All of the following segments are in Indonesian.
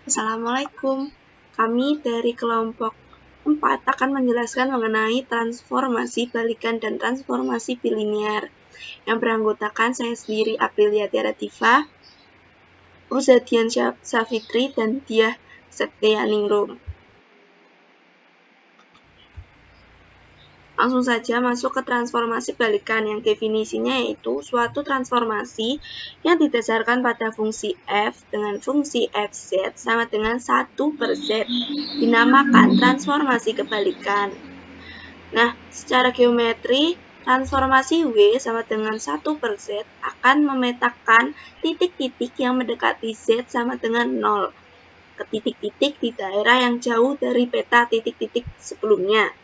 Assalamualaikum. Kami dari kelompok 4 akan menjelaskan mengenai transformasi balikan dan transformasi bilinear yang beranggotakan saya sendiri, Aprilia Tiara Diva, Ruzadian Safitri, dan Diah Septianingrum. Langsung saja masuk ke transformasi balikan yang definisinya yaitu suatu transformasi yang didasarkan pada fungsi f dengan fungsi fz sama dengan 1/z dinamakan transformasi kebalikan. Nah, secara geometri, transformasi W sama dengan 1/z akan memetakan titik-titik yang mendekati Z sama dengan 0 ke titik-titik di daerah yang jauh dari peta titik-titik sebelumnya.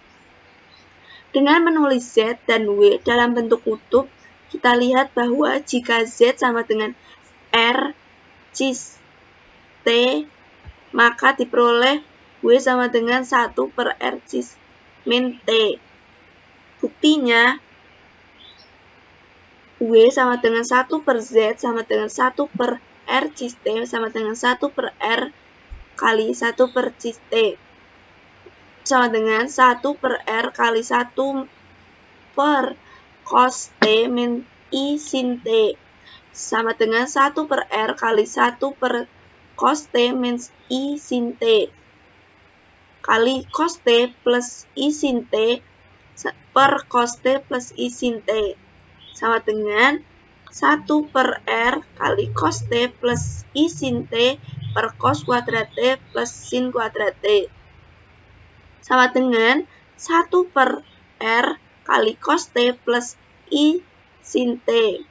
Dengan menulis Z dan W dalam bentuk kutub, kita lihat bahwa jika Z sama dengan R cis T, maka diperoleh W sama dengan 1/R cis min T. Buktinya, W sama dengan 1/Z sama dengan 1/R cis T sama dengan 1/R kali 1/cis T. Sama dengan 1/R kali 1/cos T min I sin T sama dengan 1/R kali 1/cos T min I sin T kali cos T plus I sin T per cos T plus I sin T sama dengan 1/R kali cos T plus I sin T per cos kuadrat T plus sin kuadrat T sama dengan 1/R kali cos T plus I sin T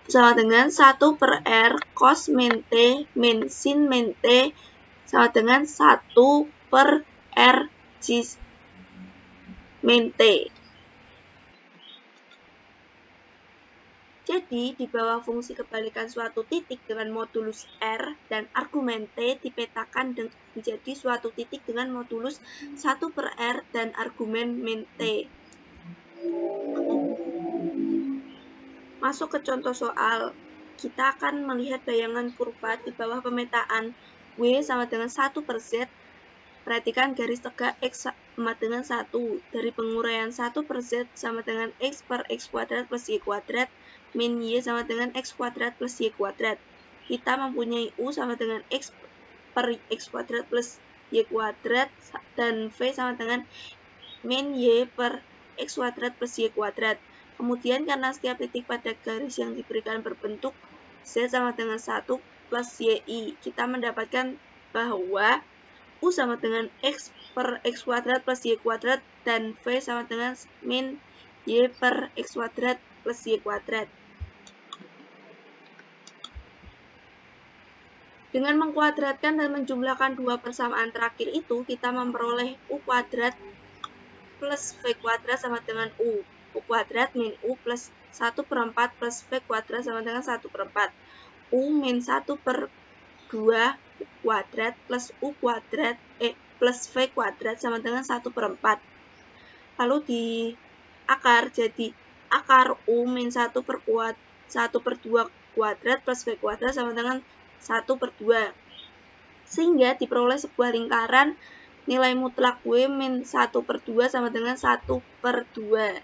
sama dengan 1/R cos min T min sin min T sama dengan 1/R cis min T. Jadi, di bawah fungsi kebalikan suatu titik dengan modulus R dan argumen T dipetakan menjadi suatu titik dengan modulus 1/R dan argumen min T. Masuk ke contoh soal, kita akan melihat bayangan kurva di bawah pemetaan W sama dengan 1/Z. Perhatikan garis tegak X sama dengan 1. Dari penguraian 1/Z sama dengan X per X kuadrat plus Y kuadrat min Y sama dengan X kuadrat plus Y kuadrat. Kita mempunyai U sama dengan X per X kuadrat plus Y kuadrat dan V sama dengan min Y per X kuadrat plus Y kuadrat. Kemudian karena setiap titik pada garis yang diberikan berbentuk Z sama dengan 1 plus YI, kita mendapatkan bahwa U sama dengan X per X kuadrat plus Y kuadrat dan V sama dengan min Y per X kuadrat plus Y kuadrat. Dengan mengkuadratkan dan menjumlahkan dua persamaan terakhir itu, kita memperoleh U kuadrat plus V kuadrat sama dengan U. U kuadrat min U plus 1/4 plus V kuadrat sama dengan 1/4. U min 1/2 kuadrat plus U kuadrat plus V kuadrat sama dengan 1/4. Lalu di akar jadi akar U min 1/2 kuadrat plus V kuadrat sama dengan 1/2. Sehingga diperoleh sebuah lingkaran nilai mutlak W min 1/2 sama dengan 1/2.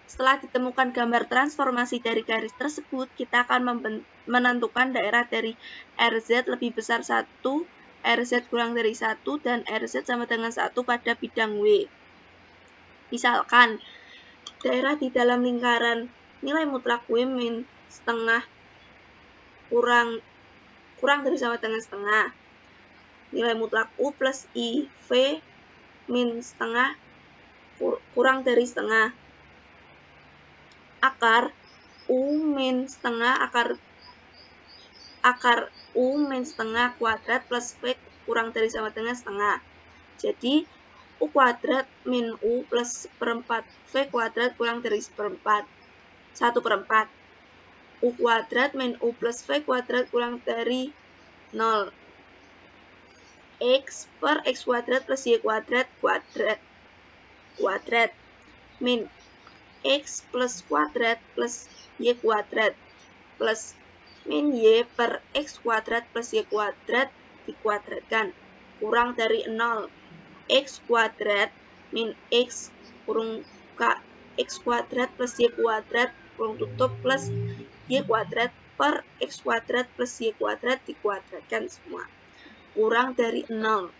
Setelah ditemukan gambar transformasi dari garis tersebut, kita akan menentukan daerah dari RZ lebih besar 1, RZ kurang dari 1, dan RZ sama dengan 1 pada bidang W. Misalkan, daerah di dalam lingkaran nilai mutlak W min setengah kurang dari sama dengan setengah. Nilai mutlak U plus I V min setengah kurang dari setengah. Akar U min setengah akar U min setengah kuadrat plus V kurang dari sama dengan setengah. Jadi U kuadrat min U plus 1/4 V kuadrat kurang dari 1/4. U kuadrat min U plus V kuadrat kurang dari 0. X per X kuadrat plus Y kuadrat min X plus kuadrat plus Y kuadrat plus min Y per X kuadrat plus Y kuadrat dikuadratkan, kurang dari 0. X kuadrat min X kurung K X kuadrat plus Y kuadrat kurung tutup plus Y kuadrat per X kuadrat plus Y kuadrat dikuadratkan semua, kurang dari 0.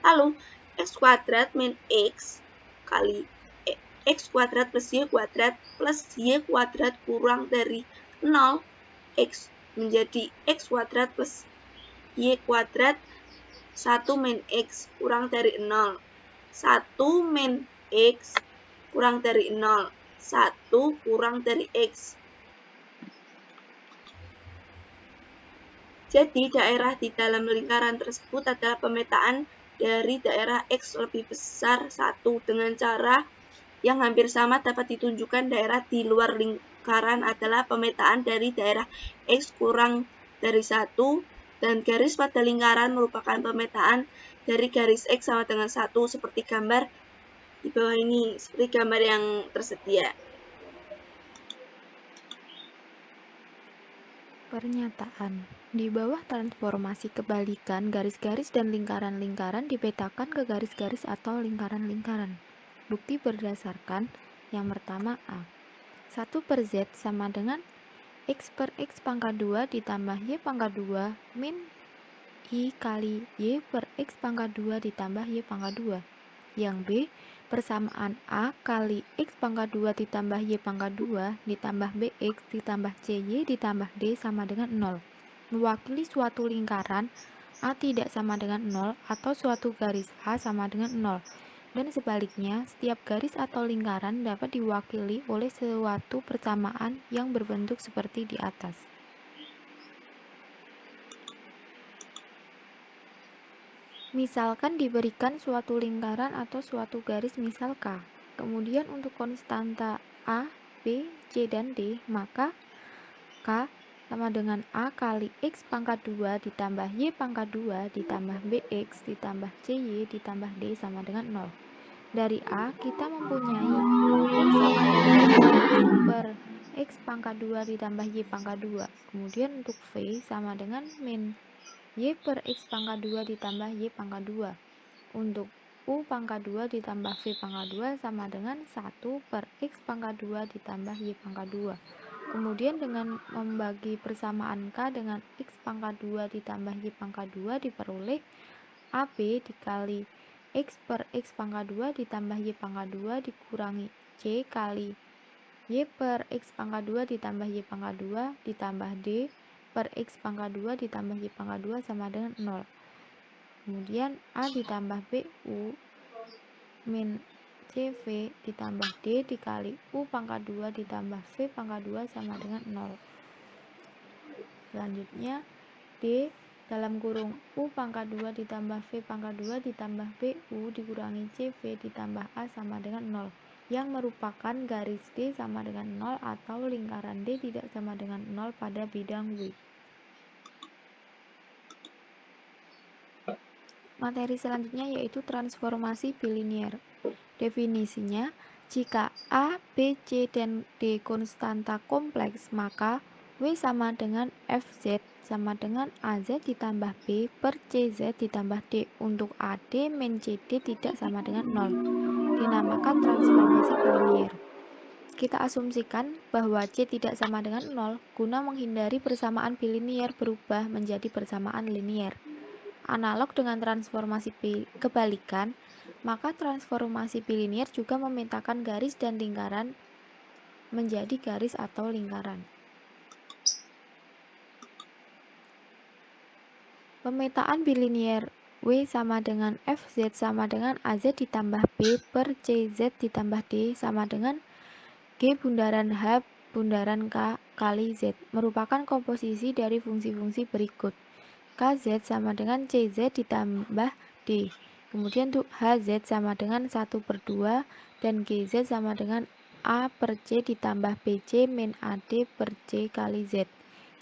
Lalu, X kuadrat min X kali X kuadrat plus Y kuadrat kurang dari 0, X menjadi X kuadrat plus Y kuadrat 1 min X kurang dari 0. 1 min X kurang dari 0. 1 kurang dari X. Jadi, daerah di dalam lingkaran tersebut adalah pemetaan dari daerah X lebih besar 1 dengan cara yang hampir sama dapat ditunjukkan daerah di luar lingkaran adalah pemetaan dari daerah X kurang dari 1 dan garis pada lingkaran merupakan pemetaan dari garis X sama dengan 1 seperti gambar di bawah ini, seperti gambar yang tersedia. Pernyataan. Di bawah transformasi kebalikan, garis-garis dan lingkaran-lingkaran dipetakan ke garis-garis atau lingkaran-lingkaran. Bukti berdasarkan yang pertama A. 1 per Z sama dengan X per X pangkat 2 ditambah Y pangkat 2 min I kali Y per X pangkat 2 ditambah Y pangkat 2. Yang B, persamaan A kali X pangkat 2 ditambah Y pangkat 2 ditambah BX ditambah CY ditambah D sama dengan 0. Mewakili suatu lingkaran A tidak sama dengan 0 atau suatu garis A sama dengan 0. Dan sebaliknya, setiap garis atau lingkaran dapat diwakili oleh suatu persamaan yang berbentuk seperti di atas. Misalkan diberikan suatu lingkaran atau suatu garis misal K. Kemudian untuk konstanta A, B, C, dan D, maka K sama dengan A kali X pangkat 2 ditambah Y pangkat 2 ditambah BX ditambah CY ditambah D sama dengan 0. Dari A kita mempunyai U sama dengan X per X pangkat 2 ditambah Y pangkat 2. Kemudian untuk V sama dengan min Y per X pangkat 2 ditambah Y pangkat 2. Untuk U pangkat 2 ditambah V pangkat 2 sama dengan 1 per X pangkat 2 ditambah Y pangkat 2. Kemudian dengan membagi persamaan K dengan X pangkat 2 ditambah Y pangkat 2 diperoleh AB dikali X per X pangkat 2 ditambah Y pangkat 2 dikurangi C kali Y per X pangkat 2 ditambah Y pangkat 2 ditambah D per X pangkat 2 ditambah Y pangkat 2 sama dengan 0. Kemudian A ditambah BU min CV ditambah D dikali U pangkat 2 ditambah V pangkat 2 sama dengan 0. Selanjutnya D dalam kurung U pangkat 2 ditambah V pangkat 2 ditambah BU dikurangi CV ditambah A sama dengan 0, yang merupakan garis D sama dengan 0 atau lingkaran D tidak sama dengan 0 pada bidang W. Materi selanjutnya yaitu transformasi bilinear. Definisinya, jika A, B, C, dan D konstanta kompleks, maka W sama dengan FZ sama dengan AZ ditambah B per CZ ditambah D untuk AD min CD tidak sama dengan 0. Dinamakan transformasi bilinear. Kita asumsikan bahwa C tidak sama dengan 0 guna menghindari persamaan bilinear berubah menjadi persamaan linear. Analog dengan transformasi kebalikan, maka transformasi bilinear juga memetakan garis dan lingkaran menjadi garis atau lingkaran. Pemetaan bilinear W sama dengan FZ sama dengan AZ ditambah B per CZ ditambah D sama dengan G bundaran H bundaran K kali Z merupakan komposisi dari fungsi-fungsi berikut. KZ sama dengan CZ ditambah D. Kemudian untuk HZ sama dengan 1 per 2 dan GZ sama dengan A per C ditambah BC min AD per C kali Z.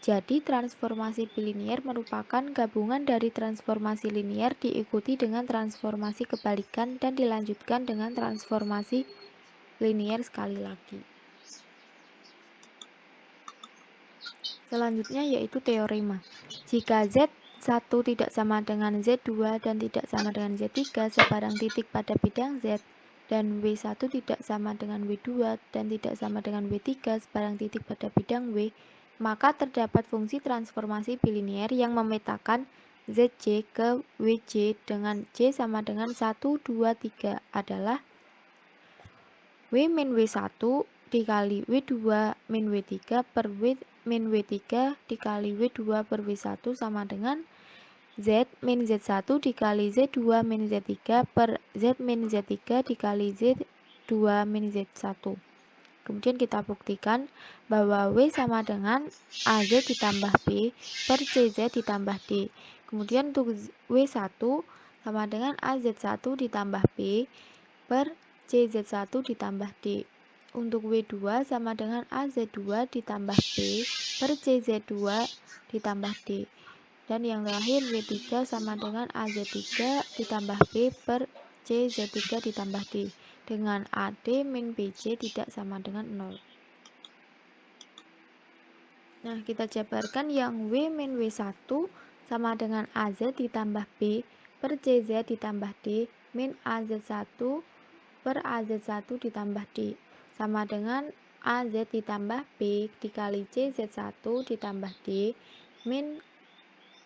Jadi transformasi bilinear merupakan gabungan dari transformasi linear diikuti dengan transformasi kebalikan dan dilanjutkan dengan transformasi linear sekali lagi. Selanjutnya yaitu teorema. Jika Z1 tidak sama dengan Z2 dan tidak sama dengan Z3 sebarang titik pada bidang Z, dan W1 tidak sama dengan W2 dan tidak sama dengan W3 sebarang titik pada bidang W, maka terdapat fungsi transformasi bilinier yang memetakan ZJ ke WJ dengan J sama dengan 1, 2, 3 adalah W min W1 dikali W2 min W3 per W min W3 dikali W2 per W1 sama dengan Z min Z1 dikali Z2 min Z3 per Z min Z3 dikali Z2 min Z1. Kemudian kita buktikan bahwa W sama dengan AZ ditambah B per CZ ditambah D. Kemudian untuk W1 sama dengan AZ1 ditambah B per CZ1 ditambah D. Untuk W2 sama dengan AZ2 ditambah B per CZ2 ditambah D. Dan yang terakhir W3 sama dengan AZ3 ditambah B per CZ3 ditambah D. Dengan AD min BC tidak sama dengan 0. Nah, kita jabarkan yang W min W1 sama dengan AZ ditambah B per CZ ditambh D min AZ1 per AZ1 ditambh D sama dengan AZ ditambah B dikali CZ1 ditambh D min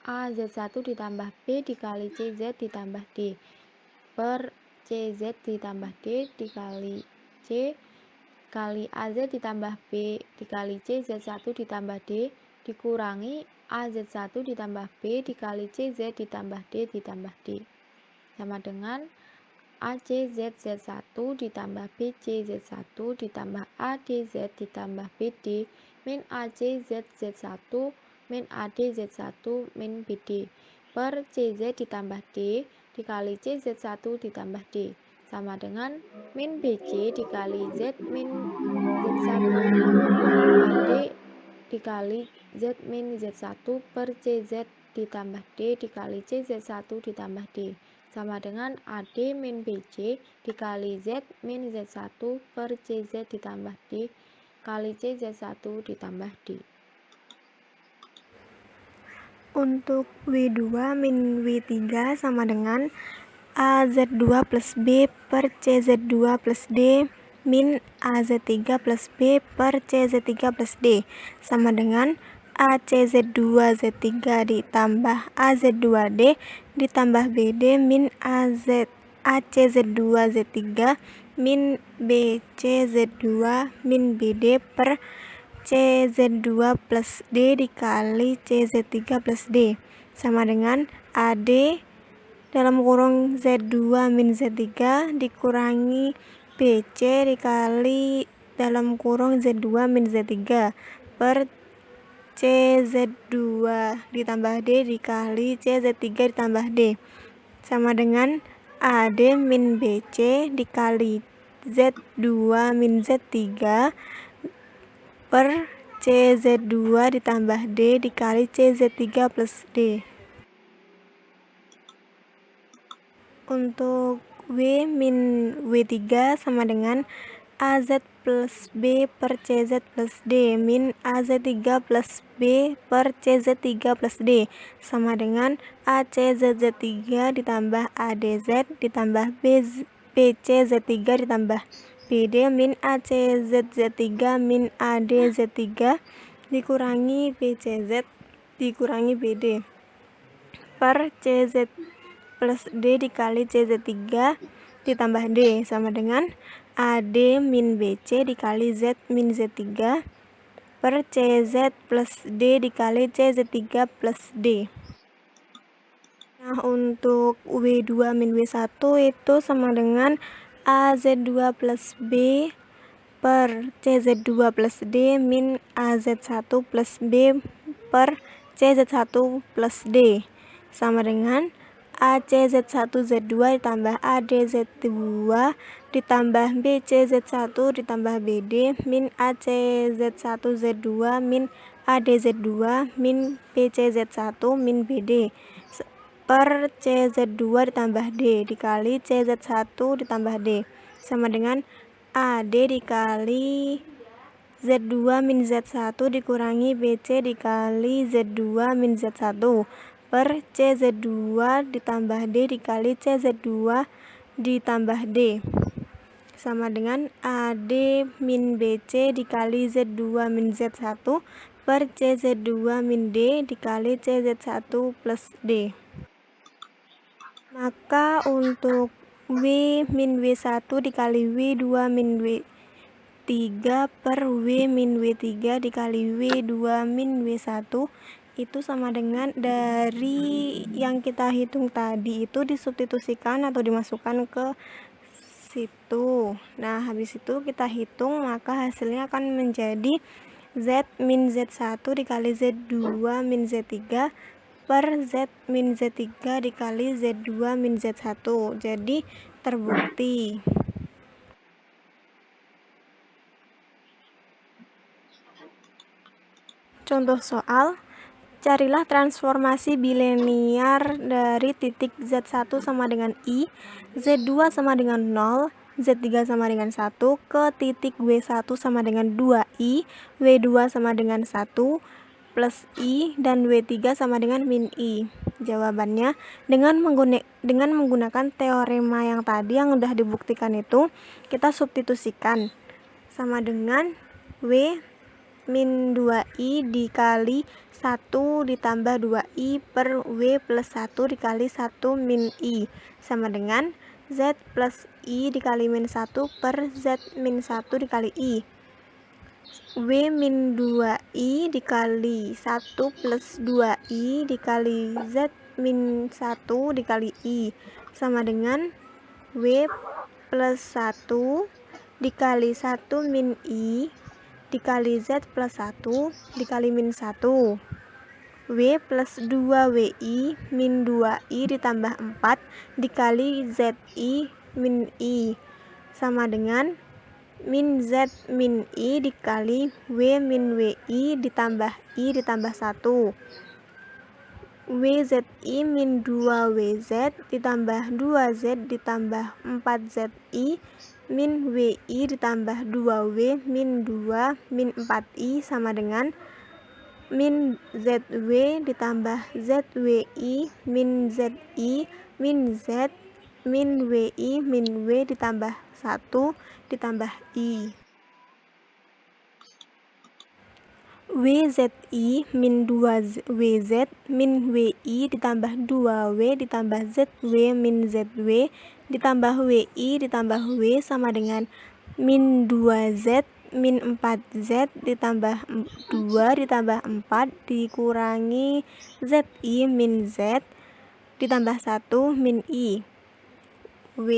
AZ1 ditambah B dikali CZ ditambh D per CZ ditambh D dikali C kali AZ ditambah B dikali CZ1 ditambh D dikurangi AZ1 ditambah B dikali CZ ditambh D ditambh D sama dengan ACZZ1 ditambah BCZ1 ditambah ADZ ditambah BD min ACZZ1 min ADZ1 min BD per CZ ditambah D dikali CZ1 ditambah D sama dengan min BC dikali Z min Z1 AD dikali Z min Z1 per CZ ditambah D dikali CZ1 ditambah D sama dengan AD min BC dikali Z min Z1 per CZ ditambah D kali CZ1 ditambah D. Untuk W2 min W3 sama dengan AZ2 plus B per CZ2 plus D min AZ3 plus B per CZ3 plus D sama dengan ACZ2Z3 ditambah AZ2D ditambah BD min ACZ2Z3 min BCZ2 min BD per CZ2 plus D dikali CZ3 plus D sama dengan AD dalam kurung Z2 min Z3 dikurangi BC dikali dalam kurung Z2 min Z3 per CZ2 ditambah D dikali CZ3 ditambah D sama dengan AD min BC dikali Z2 min Z3 per CZ2 ditambah D dikali CZ3 plus D. Untuk W min W3 sama dengan AZ plus B per CZ plus D min AZ3 plus B per CZ3 plus D sama dengan ACZZ3 ditambah ADZ ditambah BCZ3 ditambah BD min ACZZ3 min ADZ3 dikurangi BCZ dikurangi BD per CZ plus D dikali CZ3 ditambah D sama dengan AD min BC dikali Z min Z3 per CZ plus D dikali CZ3 plus D. Nah, untuk W2 min W1 itu sama dengan AZ2 plus B per CZ2 plus D min AZ1 plus B per CZ1 plus D sama dengan ACZ1Z2 ditambah ADZ2 ditambah BCZ1 ditambah BD min ACZ1Z2 min ADZ2 min BCZ1 min BD per CZ2 ditambah D dikali CZ1 ditambah D sama dengan AD dikali Z2 min Z1 dikurangi BC dikali Z2 min Z1 per CZ2 ditambah D dikali CZ2 ditambah D sama dengan AD min BC dikali Z2 min Z1 per CZ2 min D dikali CZ1 plus D. Maka untuk W min W1 dikali W2 min W3 per W min W3 dikali W2 min W1 itu sama dengan dari yang kita hitung tadi itu disubstitusikan atau dimasukkan ke situ. Nah, habis itu kita hitung, maka hasilnya akan menjadi Z min Z1 dikali Z2 min Z3 per Z min Z3 dikali Z2 min Z1. Jadi terbukti. Contoh soal, carilah transformasi bilinear dari titik Z1 sama dengan I, Z2 sama dengan 0, Z3 sama dengan 1 ke titik W1 sama dengan 2I, W2 sama dengan 1 plus I, dan W3 sama dengan min I. Jawabannya, dengan menggunakan teorema yang tadi yang udah dibuktikan itu, kita substitusikan sama dengan W min 2I dikali 1 ditambah 2I per W plus 1 dikali 1 min I sama dengan Z plus I dikali min 1 per Z min 1 dikali I. W min 2I dikali 1 plus 2I dikali Z min 1 dikali I sama dengan W plus 1 dikali 1 min I dikali Z plus 1 dikali min 1. W plus 2WI min 2I ditambah 4 dikali ZI min I sama dengan min Z min I dikali W min WI ditambah I ditambah 1. WZI min 2WZ ditambah 2Z ditambah 4ZI min WI ditambah 2W min 2 min 4I sama dengan min ZW ditambah ZWI min ZI min Z min WI min W ditambah 1 ditambah I. WZI min 2WZ min WI ditambah 2W ditambah ZW min ZW ditambah WI ditambah W sama dengan min 2Z min 4Z ditambah 2 ditambah 4 dikurangi ZI min Z ditambah 1 min I. W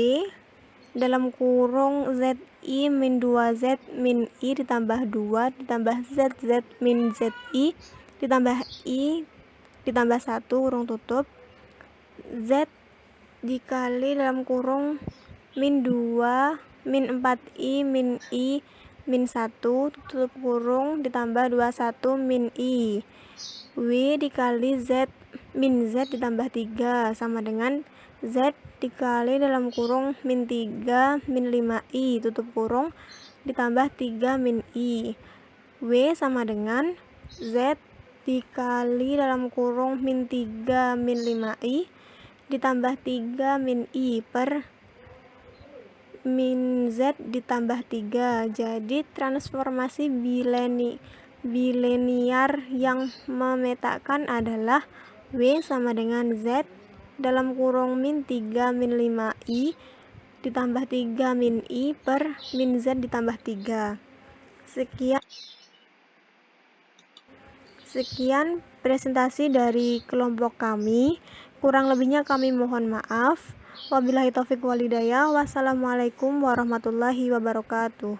dalam kurung ZI min 2Z min I ditambah 2 ditambah ZZ min ZI ditambah I ditambah 1 kurung tutup Z dikali dalam kurung min 2 min 4I min I min 1 tutup kurung ditambah 21 min I. W dikali Z min Z ditambah 3 sama dengan Z dikali dalam kurung min 3 min 5I tutup kurung ditambah 3 min I. W sama dengan Z dikali dalam kurung min 3 min 5I ditambah 3 min I per min Z ditambah 3. Jadi transformasi bilinear yang memetakan adalah W sama dengan Z dalam kurung min 3 min 5I ditambah 3 min I per min Z ditambah 3. Sekian presentasi dari kelompok kami. Kurang lebihnya kami mohon maaf. Wabillahi taufiq walhidayah. Wassalamualaikum warahmatullahi wabarakatuh.